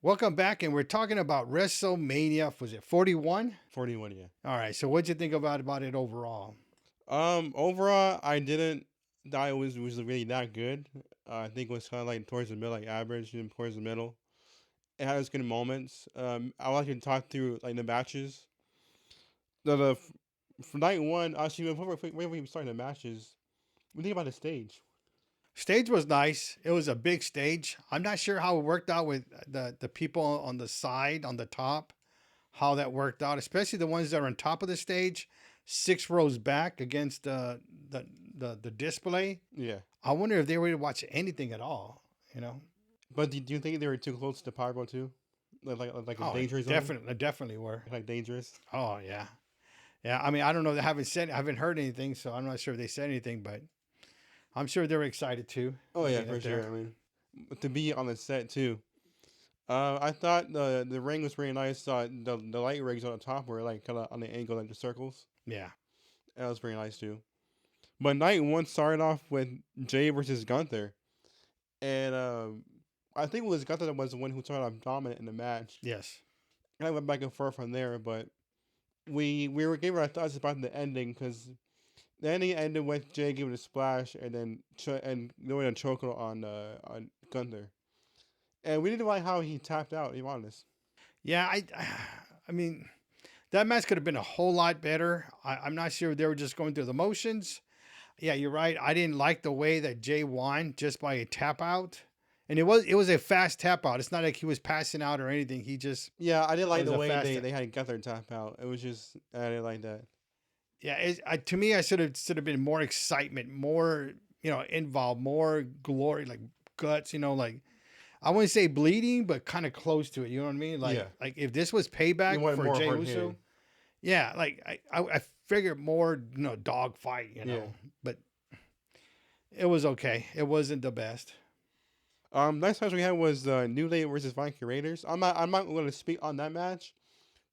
Welcome back, and we're talking about WrestleMania. Was it 41? 41, yeah. All right. So, what'd you think about it overall? Overall, I didn't thought it was really that good. I think it was kind of like towards the middle, like average and towards the middle. It had its good moments. I would like to talk through like the matches. For night one, actually, before we start the matches, we think about the stage. Stage was nice. It was a big stage. I'm not sure how it worked out with the people on the side, on the top, how that worked out, especially the ones that are on top of the stage, 6 rows back against the display. Yeah, I wonder if they were to watch anything at all. You know? but do you think they were too close to Pyro too? Like a Oh, danger zone, definitely were. like dangerous. Oh yeah, yeah. I mean, I don't know. They I haven't heard anything, so I'm not sure if they said anything, but I'm sure they were excited too Oh to yeah, be for up sure. there. I mean, to be on the set too. I thought the ring was pretty nice. The light rigs on the top were like kind of on the angle, like the circles. Yeah. That was pretty nice too. But night one started off with Jay versus Gunther, and I think it was Gunther that was the one who started off dominant in the match. Yes. And I went back and forth from there, but we were giving our thoughts about the ending because the ending ended with Jay giving a splash and then and doing a choke on Gunther, and we didn't like how he tapped out. To be honest. Yeah. I mean, that match could have been a whole lot better. I'm not sure if they were just going through the motions. Yeah, you're right. I didn't like the way that Jay won just by a tap out, and it was a fast tap out. It's not like he was passing out or anything. He just Yeah, I didn't it like was the a way fast. they had Gunther tap out. It was just I didn't like that. Yeah. To me, I should have been more excitement, more involved, more glory, like guts. Like I wouldn't say bleeding, but kind of close to it. You know what I mean? Yeah, Like if this was you payback wanted for more Jey hard Uso, hitting. yeah, like I figured more, dog fight, Yeah. but it was okay. It wasn't the best. Next match we had was New Day versus Viking Raiders. I'm not going to speak on that match,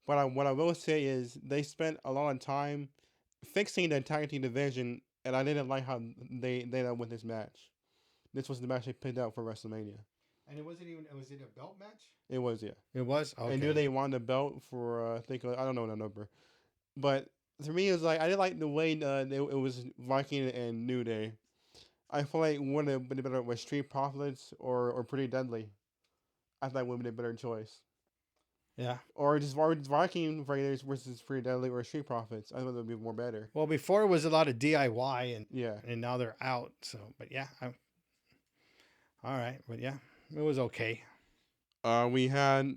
but what I will say is they spent a lot of time fixing the tag team division, and I didn't like how they done with this match. This was the match they picked out for WrestleMania. And it wasn't even. Was it a belt match? It was, yeah. It was And New okay. Day won the belt for I think I don't know the number, but to me it was like I didn't like the way it was Viking and New Day. I feel like one of the better was Street Profits or Pretty Deadly. I thought would be a better choice. Yeah. Or just Viking Raiders versus Pretty Deadly or Street Profits. I thought that would be more better. Well, before it was a lot of DIY, and Yeah. and now they're out. So, but yeah, all right. But yeah, it was okay. We had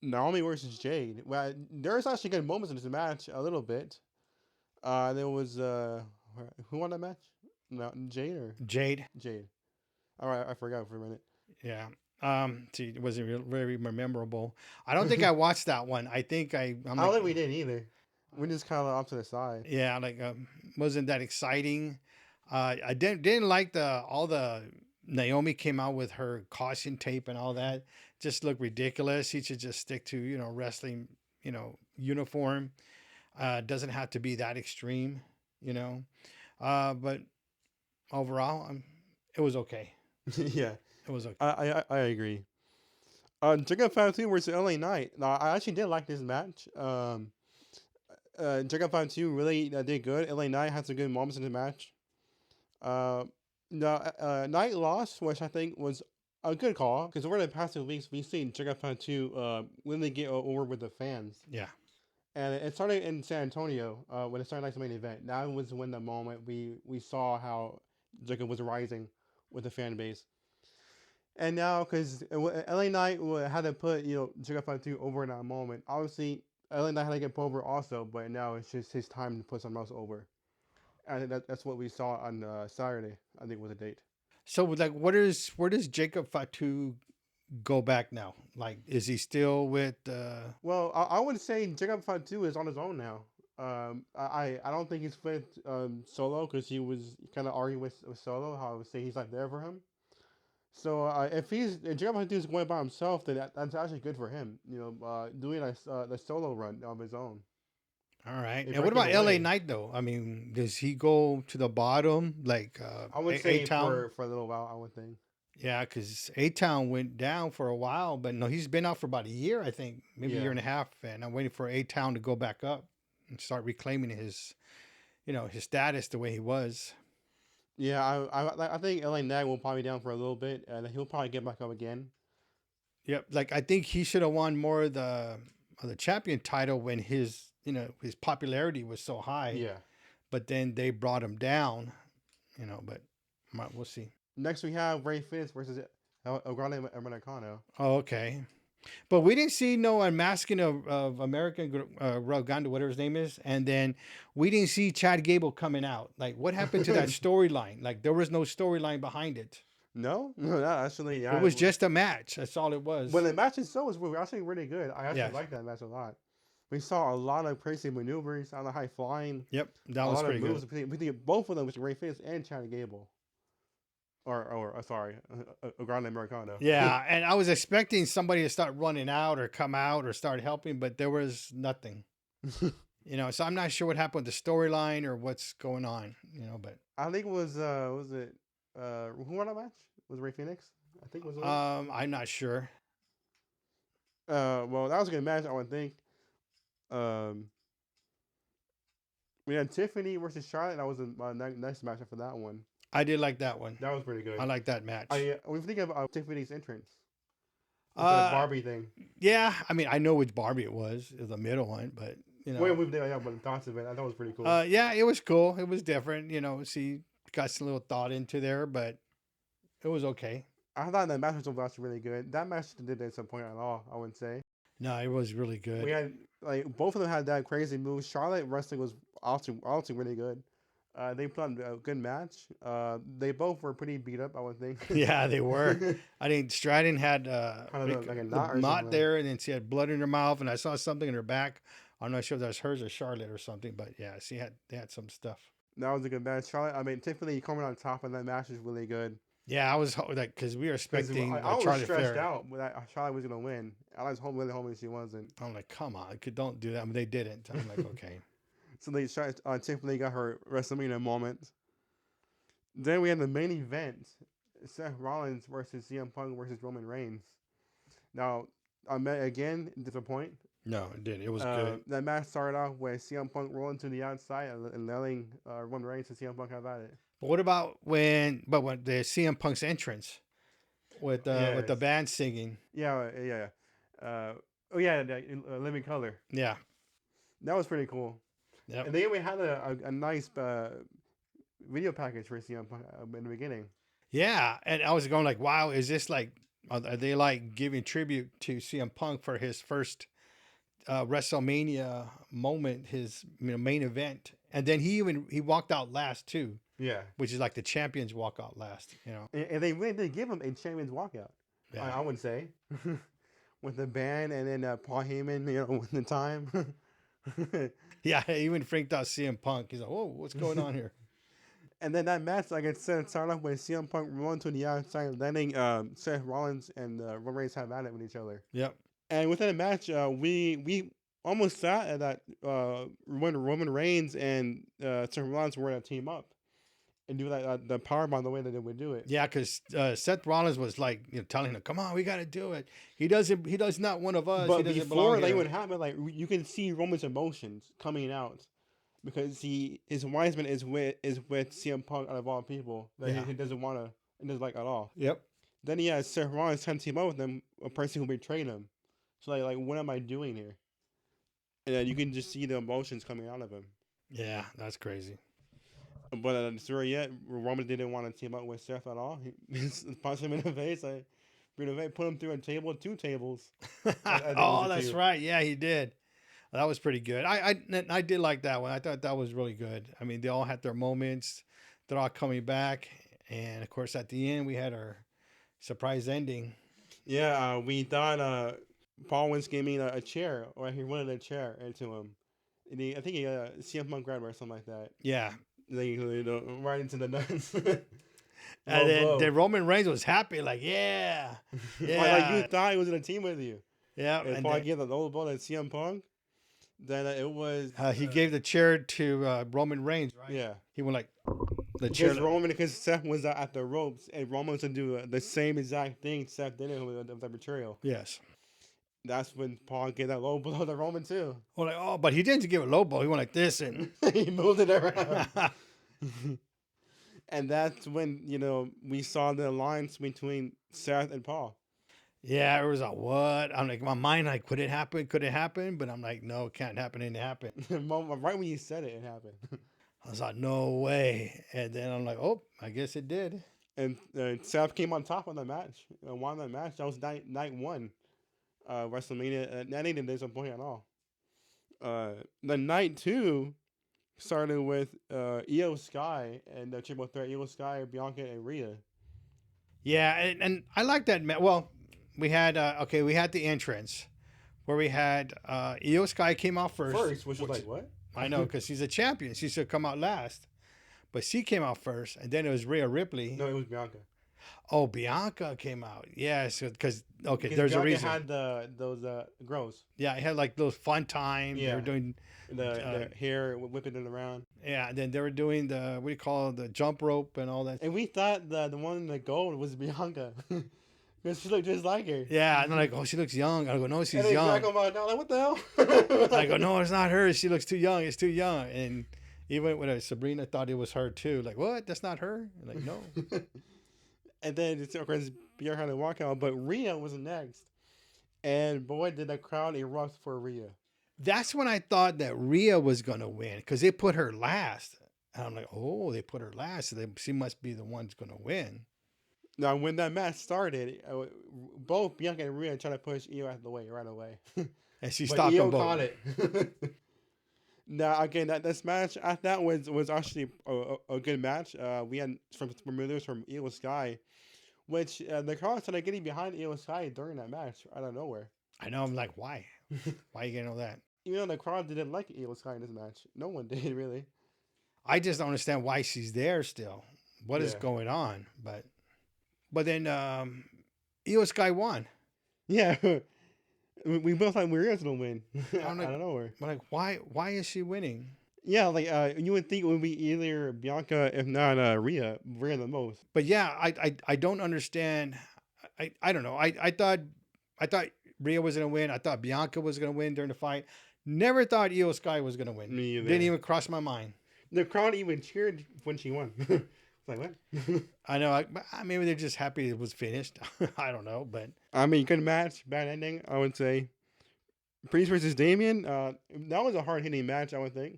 Naomi versus Jade. Well, there's actually good moments in this match. A little bit. There was who won that match? No, Jade or Jade. Jade. All right, I forgot for a minute. Yeah. See, it wasn't very memorable. I don't think I watched that one. I think I'm I don't like, think we did either. We just kind of off to the side. yeah, like wasn't that exciting. I didn't like the all the Naomi came out with her caution tape and all that. Just looked ridiculous. He should just stick to wrestling uniform. Doesn't have to be that extreme, you know. But overall, it was okay. Yeah, It was okay. I agree. Jacob Fatu versus LA Knight. Now, I actually did like this match. Jacob Fatu really did good. LA Knight had some good moments in the match. Uh, Knight lost, which I think was a good call because over the past 2 weeks we've seen Jacob Fatu really get over with the fans. Yeah. And it started in San Antonio when it started like the main event. That was when the moment we saw how Jacob was rising with the fan base. And now, because LA Knight had to put Jacob Fatu over in that moment. Obviously, LA Knight had to get put over also, but now it's just his time to put someone else over. And that's what we saw on Saturday. I think was the date. So like, where does Jacob Fatu go back now? Like, is he still with? Well, I would say Jacob Fatu is on his own now. I don't think he's with Solo because he was kind of arguing with Solo. How I would say he's not there for him. So if Jacob Fatu is going by himself, then that's actually good for him. Doing the solo run of his own. All right. They And what break him about LA away. Knight though? I mean, does he go to the bottom like I would A say Town? for a little while. I would think. Yeah, because A-Town went down for a while, but no, he's been out for about a year, I think, maybe a year Yeah. and a half, and I'm waiting for A-Town to go back up and start reclaiming his, his status the way he was. Yeah, I think LA Knight will probably be down for a little bit, and he'll probably get back up again. Yep, like I think he should have won more of the champion title when his popularity was so high, Yeah. but then they brought him down, but we'll see. Next we have Ray Fenix versus Grande Americano. Oh, okay. But we didn't see no unmasking of American Grande, whatever his name is, and then we didn't see Chad Gable coming out. Like, what happened to that storyline? Like, there was no storyline behind it. No, no, actually, It was just a match. That's all it was. When the match itself was actually really good. I actually Yes. liked that match a lot. We saw a lot of crazy maneuvers, a lot of high flying, Yep, that a was lot pretty of moves good. between both of them, with Ray Fenix and Chad Gable. Sorry, Grande Americano. Yeah, and I was expecting somebody to start running out or come out or start helping, but there was nothing. So I'm not sure what happened with the storyline or what's going on. But I think it was it who won that match? Was it Ray Fenix? I think it was. I'm not sure. Well, that was a good match, I would think. We had Tiffany versus Charlotte. That was a nice match for that one. I did like that one. That was pretty good. I like that match. We think about Tiffany's entrance. The Uh, Barbie thing. Yeah, I mean, I know which Barbie it was the middle one, but Wait, we did, yeah, but thoughts of it. I thought it was pretty cool. yeah, it was cool. It was different. She got some little thought into there, but it was okay. I thought that match was actually really good. That match didn't disappoint at all, I wouldn't say. No, it was really good. We had both of them had that crazy move. Charlotte wrestling was also really good. They put on a good match. They both were pretty beat up, I would think. Yeah, they were. I think Stratton had kind of like a knot or knot something. there, and then she had blood in her mouth, and I saw something in her back. I'm not sure if that was hers or Charlotte or something, but yeah, they had some stuff. That was a good match. Tiffany coming on top of that match was really good. Yeah, I was like, because we were expecting I was Charlotte stressed Flair. out that Charlotte was gonna win. I was really hoping she wasn't. I'm like, come on, don't do that. I mean, they didn't. I'm like, okay. So Tiffany got her WrestleMania moment. Then we had the main event: Seth Rollins versus CM Punk versus Roman Reigns. Now, again, disappoint. No, it didn't. It was good. That match started off with CM Punk rolling to the outside and letting Roman Reigns and CM Punk have at it. But what about when the CM Punk's entrance with the band singing? Yeah. Living Color. Yeah, that was pretty cool. Yep. And then we had a nice video package for CM Punk in the beginning. Yeah, and I was going like, wow, is this like, are they like giving tribute to CM Punk for his first WrestleMania moment, his main event, and then he walked out last too. Yeah, which is like the champions walk out last. And they really did give him a champions walkout. Yeah. I would say, with the band and then Paul Heyman, with the time. Yeah, he even freaked out CM Punk. He's like, "Whoa, what's going on here?" And then that match, like I said, started off with CM Punk rolling to the outside, letting Seth Rollins and Roman Reigns have at it with each other. Yep. And within the match, we almost thought that when Roman Reigns and Seth Rollins were going to team up and do the powerbomb the way that they would do it. Yeah, because Seth Rollins was like, telling him, "Come on, we got to do it." He does not one of us. But he before that would happen, like you can see Roman's emotions coming out because his wiseman is with CM Punk out of all people that he doesn't want to and doesn't like at all. Yep. Then he has Seth Rollins trying to team up with him, a person who betrayed him. So like what am I doing here? And you can just see the emotions coming out of him. Yeah, that's crazy. But at the story yet, Roman didn't want to team up with Seth at all. He punched him in the face. Put him through 2 tables. Oh, that's right. Yeah, he did. That was pretty good. I did like that one. I thought that was really good. I mean, they all had their moments. They're all coming back. And, of course, at the end, we had our surprise ending. Yeah, we thought Paul was giving a chair, or he wanted a chair into him. And I think he CM Punk grabbed or something like that. Yeah. Right into the nuts. And then Roman Reigns was happy, like, yeah. Like you thought he was in a team with you. Yeah. And Paul gave the old ball to CM Punk. Then it was... he gave the chair to Roman Reigns, right? Yeah. He went like, The Because Seth was at the ropes, and Roman was to do the same exact thing Seth did with the material. Yes. That's when Paul gave that low blow to Roman too. Well, like, oh, but he didn't give a low blow. He went like this and he moved it around. And that's when we saw the alliance between Seth and Paul. Yeah, it was like, what? I'm like, my mind, like, could it happen? Could it happen? But I'm like, no, it can't happen. It happened. Right when you said it, it happened. I was like, no way. And then I'm like, oh, I guess it did. And Seth came on top of the match. Won that match. That was night one. WrestleMania. That ain't disappointing at all. The night two started with Io Sky and the triple threat. Io Sky, Bianca, and Rhea. Yeah, and I like that. Well, we had we had the entrance where we had Io Sky came out first. Which was like, what? I know, because she's a champion. She should come out last. But she came out first, and then it was Rhea Ripley. No, it was Bianca. Oh, Bianca came out. Yes, because there's Bianca a reason. Had those grows. Yeah, it had like those fun time. Yeah. They were doing the hair whipping it around. Yeah, and then they were doing the what do you call it, the jump rope and all that. And we thought the one in the gold was Bianca. Because she looked just like her. Yeah, and they're like, oh, she looks young. I go, no, she's and young. Like, what the hell? I go, no, it's not her. She looks too young. It's too young. And even when Sabrina thought it was her too. Like, what? That's not her? I'm like, no. And then, of course, Bianca had to walk out. But Rhea was next. And boy, did the crowd erupt for Rhea. That's when I thought that Rhea was going to win. Because they put her last. And I'm like, oh, they put her last. So she must be the one who's going to win. Now, when that match started, both Bianca and Rhea tried to push Io out of the way right away. And she stopped them both. Caught it. Now, again, this match, I thought was actually a good match. We had from moves from Io Sky, which the crowd started getting behind Io Sky during that match out of nowhere. I know. I'm like, why? Why are you getting all that? Even though the crowd didn't like Io Sky in this match. No one did, really. I just don't understand why she's there still. What is going on? But then Io Sky won. Yeah. We both thought Rhea was going to win. Like, I don't know where. But like, why is she winning? Yeah, like you would think it would be either Bianca, if not Rhea the most. But yeah, I don't understand. I don't know. I thought Rhea was going to win. I thought Bianca was going to win during the fight. Never thought Io Sky was going to win. Me either. Didn't even cross my mind. The crowd even cheered when she won. Like, what? I know. Maybe they're just happy it was finished. I don't know, but I mean, good match, bad ending. I would say. Priest versus Damian. That was a hard hitting match. I would think.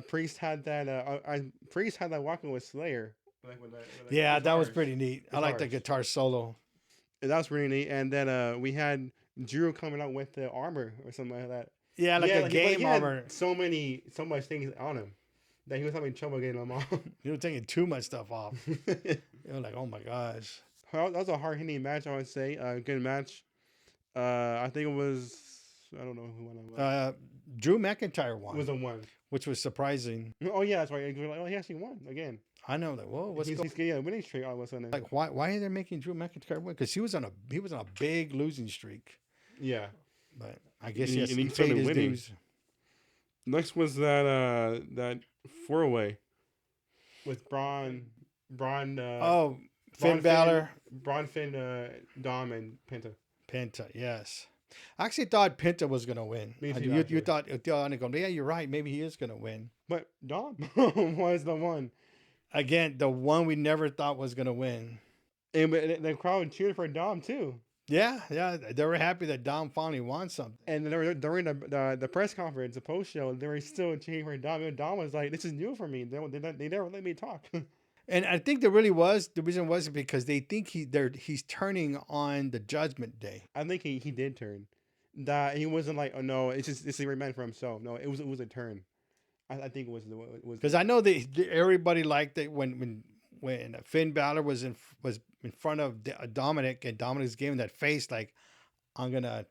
Priest had that. Priest had that walking with Slayer. Yeah, that was pretty neat. I like the guitar solo. That was pretty neat. And then we had Drew coming out with the armor or something like that. Yeah, like a game armor. So much things on him that he was having trouble getting them off. He was taking too much stuff off. You're like, oh my gosh. That was a hard hitting match, I would say. Good match. I think it was. I don't know who won. Drew McIntyre won. Was a one, which was surprising. Oh yeah, that's right. Like, oh, he actually won again. I know, like, whoa, what's going on? He's getting a winning streak all of a sudden. Like, why are they making Drew McIntyre win? Because he was on a big losing streak. Yeah, but I guess he paid his winning. dues. Next was that 4-way with Bron. Finn Bálor, Bron, Finn, Dom, and Penta. Penta, yes. I actually thought Penta was gonna win. Me too, you thought, yeah, you're right. Maybe he is gonna win. But Dom was the one. Again, the one we never thought was gonna win. And the crowd cheered for Dom too. Yeah, they were happy that Dom finally won something. And during the press conference, the post show, they were still cheering for Dom. And Dom was like, "This is new for me. They never let me talk." And I think the reason was because they think he's turning on the Judgment Day. I think he did turn. That he wasn't like, oh no, it's just a man for himself. No, it was a turn. I think it was because I know everybody liked it when Finn Bálor was in front of Dominik, and Dominik's giving that face like, I'm gonna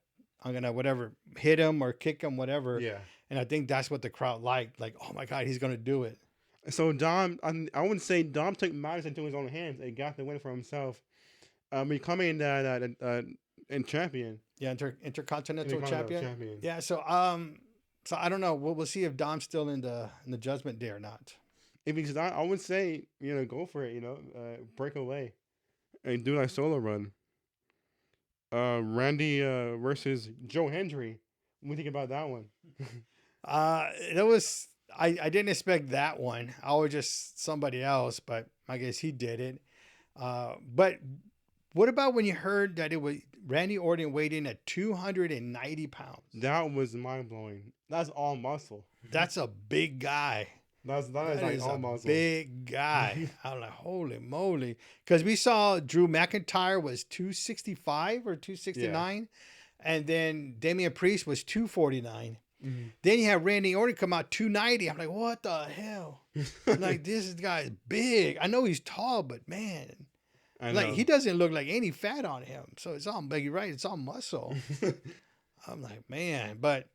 whatever, hit him or kick him, whatever. Yeah. And I think that's what the crowd liked. Like, oh my God, he's gonna do it. So Dom, I wouldn't say Dom took matters into his own hands and got the win for himself, becoming that champion. Yeah, Intercontinental champion. Yeah, so I don't know. We'll see if Dom's still in the Judgment Day or not. if he's not, I would say go for it. Break away and do that solo run. Randy versus Joe Hendry. What do you think about that one? It was I didn't expect that one. I was just somebody else, but I guess he did it. But what about when you heard that it was Randy Orton weighed in at 290 pounds? That was mind blowing. That's all muscle. That's a big guy. That is like all muscle. Big guy. I'm like, holy moly. Because we saw Drew McIntyre was 265 or 269. Yeah. And then Damian Priest was 249. Mm-hmm. Then you have Randy Orton come out 290. I'm like, what the hell? Like, this guy is big. I know he's tall, but man, like he doesn't look like any fat on him. So it's all, like you're right, it's all muscle. I'm like, man. But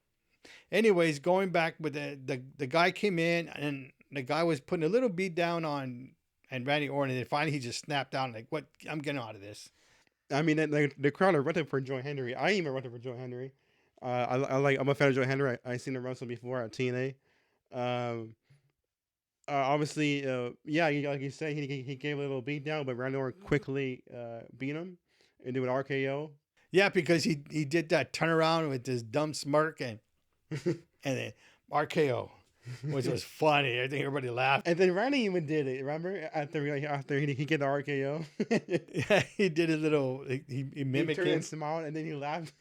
anyways, going back with the guy came in and the guy was putting a little beat down on and Randy Orton, and then finally he just snapped out like, what? I'm getting out of this. I mean, the crowd are running for Joe Hendry. I even running for Joe Hendry. I'm a fan of Joe Hendry. I seen him wrestle before at TNA. Obviously, like you said, he gave a little beat down, but Randy Orton quickly beat him and do an RKO. Yeah, because he did that turnaround with this dumb smirk and then RKO, which was funny. I think everybody laughed. And then Randy even did it. Remember after he get the RKO? Yeah, he did a little. He mimicked he turned him. And smiled, and then he laughed.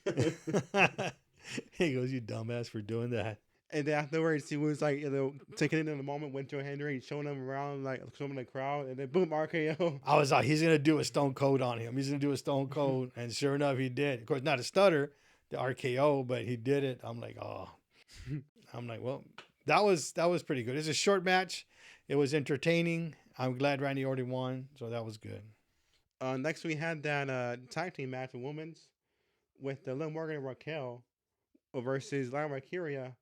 He goes, "You dumbass for doing that." And then afterwards, he was like, taking it in the moment with Joe Hendry, showing him around, like showing the crowd, and then boom, RKO. I was like, he's gonna do a Stone Cold on him. He's gonna do a Stone Cold, and sure enough, he did. Of course, not a stutter, the RKO, but he did it. I'm like, oh. I'm like, well, that was pretty good. It's a short match. It was entertaining. I'm glad Randy Orton won, so that was good. Next, we had that tag team match, women's, with Liv Morgan and Raquel versus Lyra Valkyria,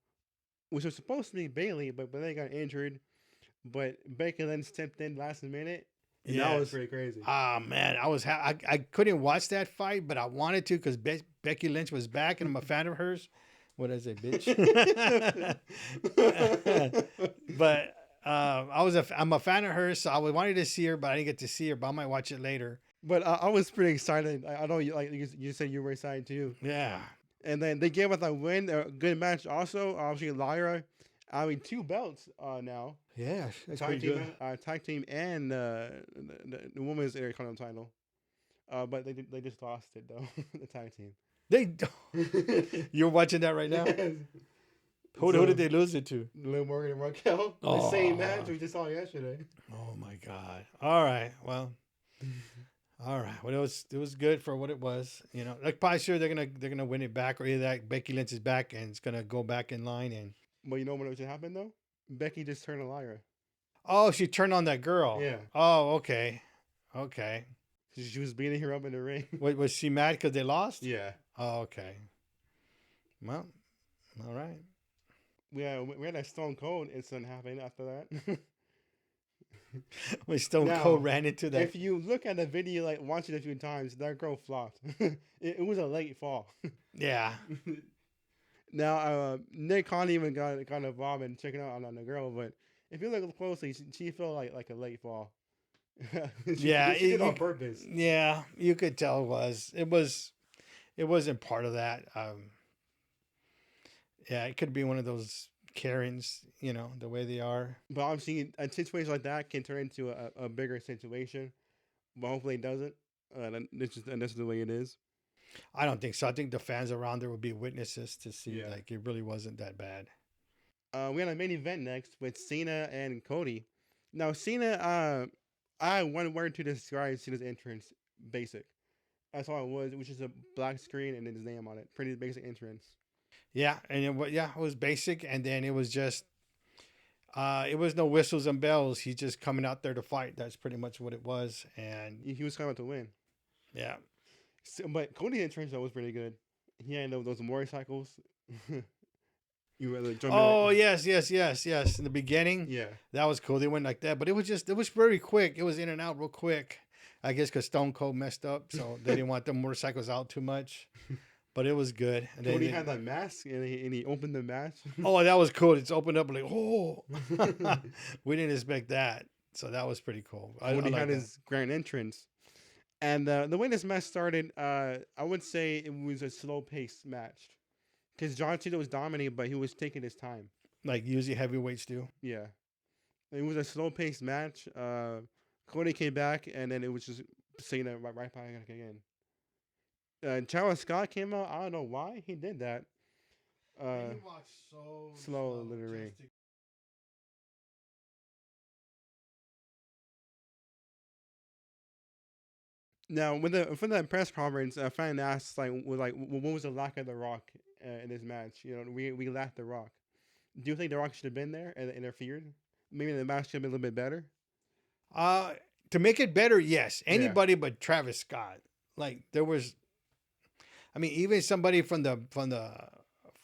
which was supposed to be Bailey, but they got injured. But Becky then stepped in last minute. And that was pretty crazy. Man, I couldn't watch that fight, but I wanted to because Becky Lynch was back, and I'm a fan of hers. What did I say, bitch? But I'm a fan of hers, so I wanted to see her, but I didn't get to see her. But I might watch it later. But I was pretty excited. I know you said you were excited too. Yeah. And then they gave us a win, a good match. Also, obviously Lyra, 2 belts now. Yeah, that's tag pretty team, good. Tag team and the women's Intercontinental title. But they just lost it though. The tag team. You're watching that right now? Who did they lose it to? Liv Morgan and Raquel. The same match we just saw yesterday. Oh my God! All right, well, it was good for what it was. Like probably sure they're gonna win it back, or either that Becky Lynch is back and it's gonna go back in line. And well, you know what should happen though? Becky just turned on Lyra. Oh, she turned on that girl. Yeah. Oh, okay. She was beating her up in the ring. Wait, was she mad because they lost? Yeah. Oh, okay. Well, all right. We had that Stone Cold incident happen after that. When Stone Cold ran into that. If you look at the video, like watch it a few times, that girl flopped. it was a late fall. Yeah. Now, Nick can't even got involved in checking out on the girl, but if you look closely, she felt like a late fall. She did it on purpose. Yeah, you could tell it wasn't part of that. Yeah, it could be one of those Karens, the way they are. But obviously, a situation like that can turn into a bigger situation. But hopefully it doesn't. And this is the way it is. I don't think so. I think the fans around there would be witnesses to see like it really wasn't that bad. We had a main event next with Cena and Cody. Now, Cena, I had one word to describe Cena's entrance: basic. That's all it was, which is a black screen and then his name on it. Pretty basic entrance. Yeah, and it was basic, and then it was just, it was no whistles and bells. He's just coming out there to fight. That's pretty much what it was, and he was coming out to win. Yeah. So, but Cody's entrance though was pretty good. He had those motorcycles. Yes. In the beginning, yeah, that was cool. They went like that, but it was very quick. It was in and out real quick. I guess because Stone Cold messed up, so they didn't want the motorcycles out too much. but it was good. And Cody had that mask and he opened the mask. oh, that was cool. It's opened up like, oh, we didn't expect that. So that was pretty cool. I Cody like had that. his grand entrance. And the way this match started, I would say it was a slow paced match. Because John Cena was dominating, but he was taking his time. Like usually heavyweights do. Yeah. It was a slow paced match. Cody came back, and then it was just Cena right back again. Travis Scott came out. I don't know why he did that. And he walked so slow, literally. Now, for that press conference, a fan asked what was the lack of The Rock in this match? You know, we lacked The Rock. Do you think The Rock should have been there and interfered? Maybe the match should have been a little bit better. To make it better, yes. Yeah. Anybody but Travis Scott. Like there was, I mean, even somebody from the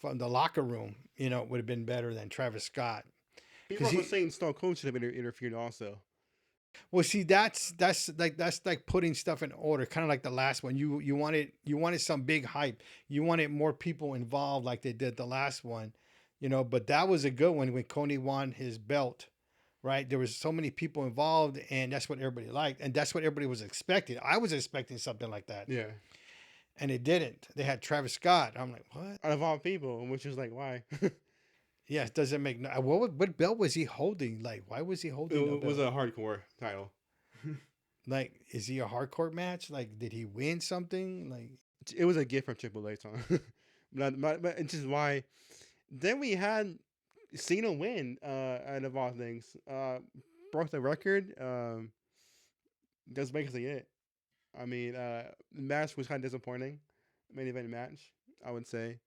locker room, you know, would have been better than Travis Scott. People were saying Stone Cold should have been interfered also. Well, see, that's like putting stuff in order, kind of like the last one. You wanted some big hype. You wanted more people involved, like they did the last one, you know. But that was a good one when Cody won his belt, right? There was so many people involved, and that's what everybody liked, and that's what everybody was expecting. I was expecting something like that, Yeah. and it didn't. They had Travis Scott. I'm like, what? Out of all people, which is like, why? Yeah, it doesn't make no. What belt was he holding? Like, why was he holding? It was a hardcore title. Like, is he a hardcore match? Like, did he win something? Like, it was a gift from Triple H, but it's just why. Then we had Cena win. Out of all things, broke the record. That's basically it. I mean, the match was kind of disappointing. Main event match, I would say.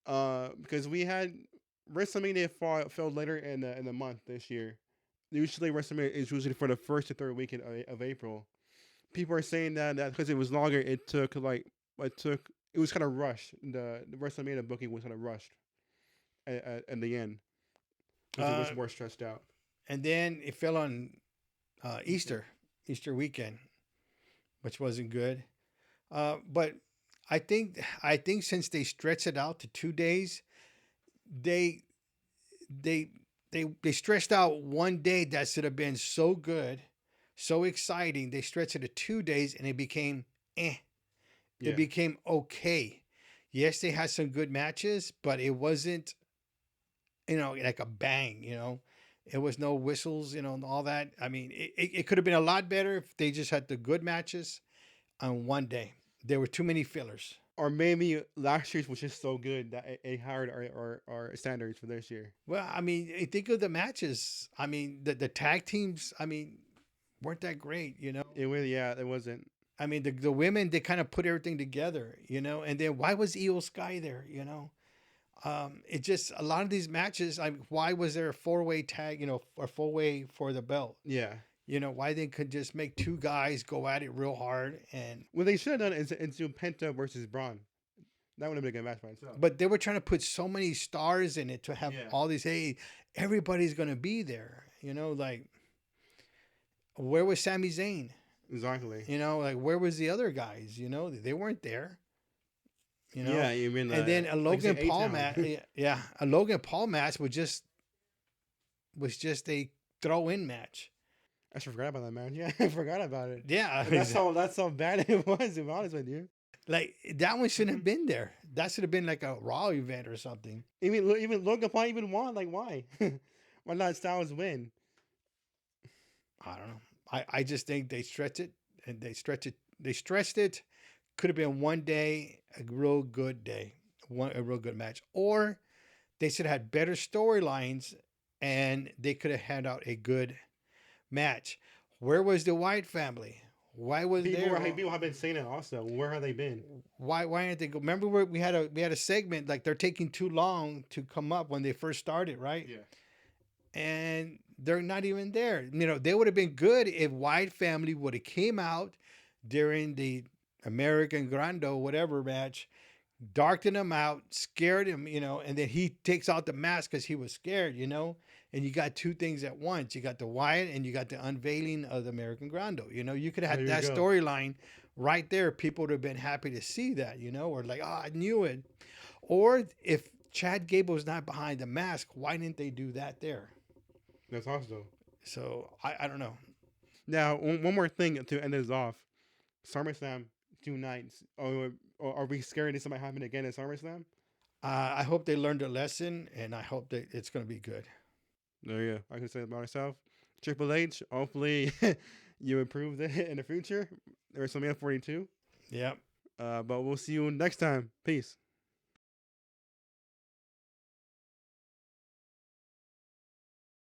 Because we had WrestleMania fell later in the month this year. Usually WrestleMania is usually for the first or third weekend of April. People are saying that because it was longer, it was kind of rushed. The WrestleMania booking was kind of rushed at the end because it was more stretched out. And then it fell on Easter weekend, which wasn't good. But I think since they stretched it out to 2 days, they stretched out one day that should have been so good, so exciting. They stretched it to 2 days, and it became It became okay. Yes, they had some good matches, but it wasn't, like a bang. It was no whistles, and all that. I mean, it could have been a lot better if they just had the good matches on one day. There were too many fillers. Or maybe last year's was just so good that it hired our standards for this year. Well, I mean, think of the matches. I mean, the tag teams, I mean, weren't that great, It really, it wasn't. I mean, the women, they kind of put everything together, and then why was Io Sky there, It just, a lot of these matches, why was there a 4-way tag, or 4-way for the belt? Yeah. Why they could just make 2 guys go at it real hard. And what they should have done is do Penta versus Bron. That would have been a good match by itself. But they were trying to put so many stars in it to have all these, hey, everybody's going to be there. Like, where was Sami Zayn? Exactly. Like, where was the other guys? They weren't there. Yeah, you mean and then a Logan Paul match. Yeah, a Logan Paul match was just a throw-in match. I forgot about that, man. Yeah, I forgot about it. Yeah, that's how bad it was. To be honest with you, like that one shouldn't have been there. That should have been like a Raw event or something. Even Logan Paul even won. Like, why? Why not Styles win? I don't know. I just think they stretched it and they stretched it. Could have been one day, a real good day, a real good match, or they should have had better storylines and they could have had out a good match. Where was the White family? Why was there? People have been saying it also. Where have they been? Why aren't they go? Remember we had a segment like they're taking too long to come up when they first started, right? Yeah. And they're not even there. They would have been good if White family would have came out during the American Grande whatever match, darkened him out, scared him, and then he takes out the mask because he was scared, and you got 2 things at once. You got the Wyatt and you got the unveiling of the American Grande. You could have had that storyline right there, people would have been happy to see that, or like, oh, I knew it. Or if Chad Gable's not behind the mask, why didn't they do that there? That's awesome. So I don't know. Now, one more thing to end this off. SummerSlam 2 nights. Or are we scared that something happen again at SummerSlam? I hope they learned a lesson, and I hope that it's going to be good. There you go. I can say about myself. Triple H, hopefully you improve it in the future. WrestleMania 42. Yep. But we'll see you next time. Peace.